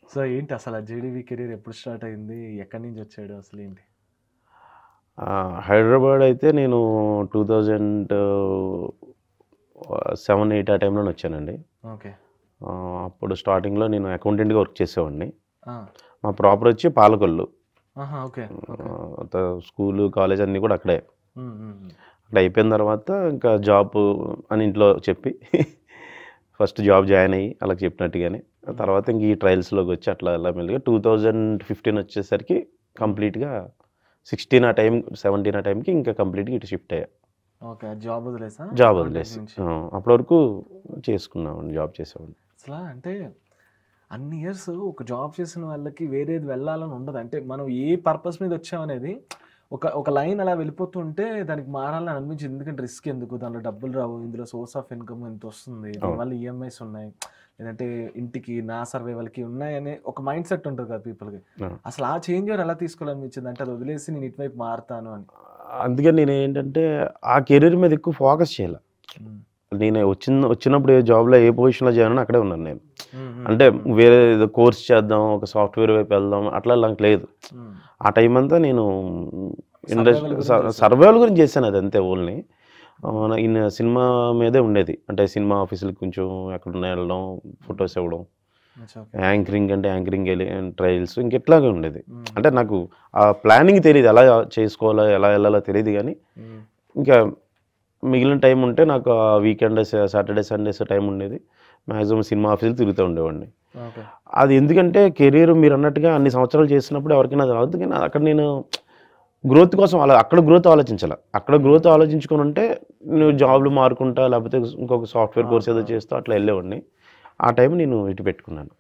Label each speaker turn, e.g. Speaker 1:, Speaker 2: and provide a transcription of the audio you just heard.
Speaker 1: So ఏంటి అసలు ఆ జేడీవీ కెరీర్ ఎప్పుడు స్టార్ట్ అయింది? ఎక్కడి నుంచి వచ్చాడు అసలు ఏంటి?
Speaker 2: హైదరాబాద్ అయితే నేను 2007, 8 ఆ టైంలోనే వచ్చానండి.
Speaker 1: ఓకే.
Speaker 2: అప్పుడు స్టార్టింగ్‌లో నేను అకౌంటెంట్‌గా వర్క్ చేసేవాడిని.
Speaker 1: ఆ!
Speaker 2: మా ప్రాపర్ వచ్చి పాలకొల్లు.
Speaker 1: ఆహా! ఓకే. ఓకే.
Speaker 2: స్కూలు, కాలేజ్ అన్నీ కూడా అక్కడే.
Speaker 1: హ్మ్. హ్మ్.
Speaker 2: అక్కడ అయిపోయిన తర్వాత ఇంకా జాబ్ అని ఇంట్లో చెప్పి ఫస్ట్ జాబ్ జాయిన్ అయ్యి వాళ్ళకి చెప్పినట్టుగానే. ఆ తర్వాత ఇంక ఈ ట్రయల్స్‌లోకి వచ్చి అట్లా అలా మెల్లిగా 2015 వచ్చేసరికి కంప్లీట్‌గా 16 ఆ టైం 17 ఆ టైంకి ఇంకా కంప్లీట్‌గా ఇటు షిఫ్ట్ అయ్యా.
Speaker 1: ఓకే. జాబ్ వదిలేసా?
Speaker 2: జాబ్
Speaker 1: అకౌంటెంట్
Speaker 2: వదిలేసి.
Speaker 1: నుంచి.
Speaker 2: అప్పటి వరకు చేసుకున్నామండి. జాబ్ చేసేవాడిని.
Speaker 1: అసలా అంటే అన్ని ఇయర్స్ ఒక జాబ్ చేసిన వాళ్ళకి వేరేది వెళ్ళాలని ఉండదు. అంటే మనం ఏ పర్పస్ మీద వచ్చామనేది ఒక లైన్ అలా వెళ్ళిపోతుంటే దానికి మారాలని అనిపించింది. ఎందుకంటే రిస్క్ ఎందుకు? దాంట్లో డబ్బులు రావు. ఇందులో సోర్స్ ఆఫ్ ఇన్‌కమ్ ఇంతొస్తుంది.
Speaker 2: అవును.
Speaker 1: దీనివల్ల ఈఎంఐస్ ఉన్నాయి. లేదంటే ఇంటికి, నా సర్వైవల్‌కి ఉన్నాయనే ఒక మైండ్ సెట్ ఉంటది కదా పీపుల్‌కి.
Speaker 2: ఆ!
Speaker 1: అసలు ఆ చేంజ్ ఓవర్ ఎలా తీసుకోవాలనిపించింది? అంటే అది వదిలేసి నేను ఇటువైపు మారతాను అని.
Speaker 2: అందుకని నేనేంటంటే ఆ కెరీర్ మీద ఎక్కువ ఫోకస్ చేయల.
Speaker 1: హ్మ్.
Speaker 2: నేను వచ్చినప్పుడు ఏ జాబ్‌లో ఏ పొజిషన్‌లో జాయిన్ అయినా అక్కడే ఉన్నాను నేను.
Speaker 1: హ్మ్. హ్మ్.
Speaker 2: అంటే
Speaker 1: హ్మ్.
Speaker 2: వేరే ఏదో కోర్స్ చేద్దాం, ఒక సాఫ్ట్‌వేర్ వైపు వెళ్దాం అట్లా నాకు లేదు.
Speaker 1: హ్మ్.
Speaker 2: ఆ టైం అంతా నేను
Speaker 1: సర్వైవల్ గురించి చేశారు.
Speaker 2: సర్వైవల్ గురించి చేశాను అదంతే ఓన్లీ. సినిమా మీదే ఉండేది. అంటే సినిమా ఆఫీసులకి కొంచెం ఎక్కడున్నా వెళ్ళడం, ఫోటోస్ ఇవ్వడం.
Speaker 1: ఓకే.
Speaker 2: యాంకరింగ్ అంటే యాంకరింగ్ ట్రయల్స్ ఇంకెట్లాగే ఉండేది.
Speaker 1: హ్మ్.
Speaker 2: అంటే నాకు ఆ ప్లానింగ్ తెలీదు. ఎలా చేసుకోవాలో, ఎలా ఎళ్ళాలో తెలీదు గానీ,
Speaker 1: హ్మ్.
Speaker 2: ఇంకా మిగిలిన టైం ఉంటే నాకు ఆ వీకెండ్ సాటర్‌డే, సండేస్ టైం ఉండేది. మాక్సిమం సినిమా ఆఫీసులు తిరుగుతూ ఉండేవాడిని.
Speaker 1: ఓకే.
Speaker 2: అది ఎందుకంటే కెరీర్ మీరన్నట్టుగా అన్ని సంవత్సరాలు చేసినప్పుడు ఎవరికైనా అది రాదు. కానీ అక్కడ నేను గ్రోత్ కోసం అక్కడ గ్రోత్ ఆలోచించాల. అక్కడ గ్రోత్ ఆలోచించుకొనుంటే నువ్వు జాబ్‌లు మారుకుంటా లేకపోతే ఇంకొక సాఫ్ట్‌వేర్ కోర్స్ ఏదో
Speaker 1: ఆ!
Speaker 2: చేస్తూ అట్లా ఎళ్ళేవాడిని. ఆ టైం నేను ఇటు పెట్టుకున్నాను.